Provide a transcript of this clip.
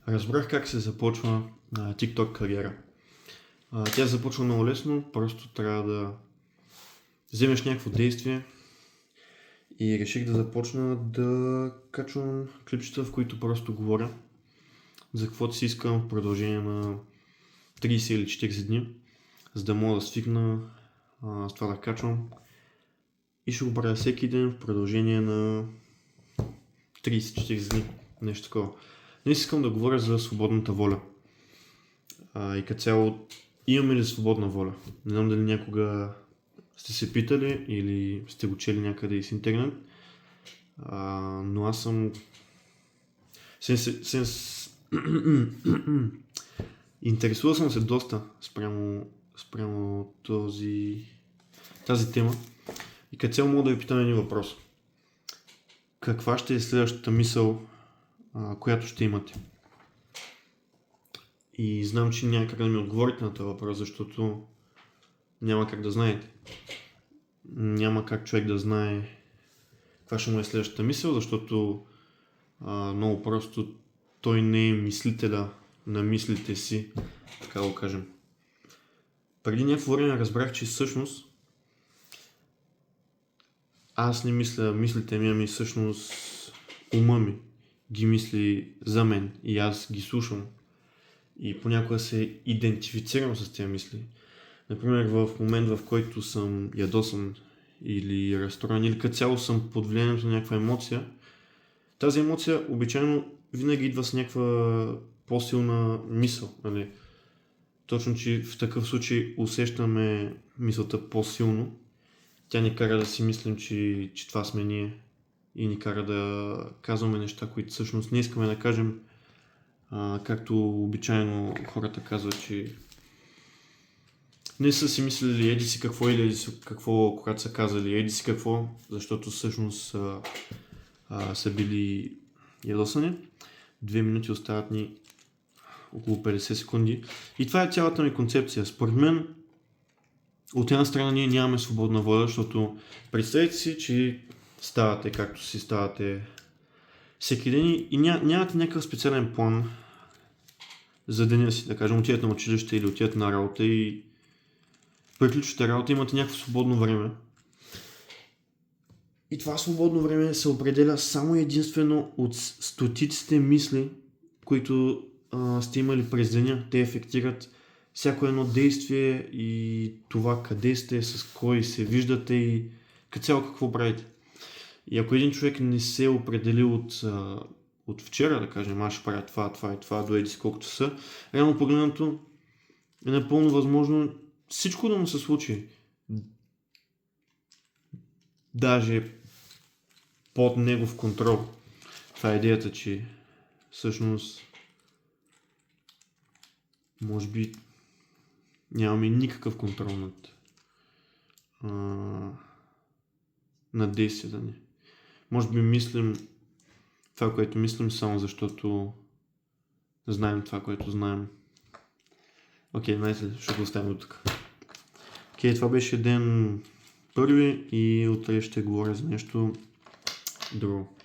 Разбрах как се започва TikTok кариера. Тя започва много лесно, просто трябва да вземеш някакво действие и реших да започна да качвам клипчета, в които просто говоря за каквото си искам в продължение на 30 или 40 дни, за да мога да свикна с това да качвам и ще го правя всеки ден в продължение на 30-40 дни, нещо такова. Днес искам да говоря за свободната воля. И като цяло, имаме ли свободна воля? Не знам дали някога сте се питали или сте го чели някъде из интернет, но аз съм... Интересувал съм се доста спрямо тази тема и като цяло мога да ви питам един въпрос. Каква ще е следващата мисъл, която ще имате? И знам, че няма как да ми отговорите на този въпрос, защото няма как да знаете. Няма как човек да знае каква ще му е следващата мисъл, защото много просто той не е мислителя на мислите си, така да кажем. Преди някакво време разбрах, че всъщност аз не мисля мислите ми, ами всъщност ума ми ги мисли за мен и аз ги слушам. И понякога се идентифицирам с тези мисли. Например, в момент, в който съм ядосан или разстроен, или като цяло съм под влиянието на някаква емоция, тази емоция обичайно винаги идва с някаква по-силна мисъл. Нали? Точно, че в такъв случай усещаме мисълта по-силно. Тя ни кара да си мислим, че това сме ние и ни кара да казваме неща, които всъщност не искаме да кажем. Както обичайно хората казват, че не са си мислили еди си какво или еди си какво, когато са казали еди си какво, защото всъщност са били ядосани. 2 минути остават ни около 50 секунди. И това е цялата ми концепция. Според мен, от една страна ние нямаме свободна воля, защото представете си, че ставате както си ставате всеки ден и нямате някакъв специален план за деня си, да кажем, отидете на училище или отидете на работа и приключвате работа, имате някакво свободно време. И това свободно време се определя само единствено от стотиците мисли, които сте имали през деня. Те ефектират всяко едно действие и това къде сте, с кой се виждате и като цяло какво правите. И ако един човек не се е определил от вчера, да кажем, аз ще правя това и това, до еди си колкото са, реално погледнато е напълно възможно всичко да му се случи. Даже под негов контрол. Това е идеята, че всъщност може би нямаме никакъв контрол над действията ни. Може би мислим това, което мислим, само защото знаем това, което знаем. Окей, знаете, ще го оставим от тук. Окей, това беше ден първи и утре ще говоря за нещо друго.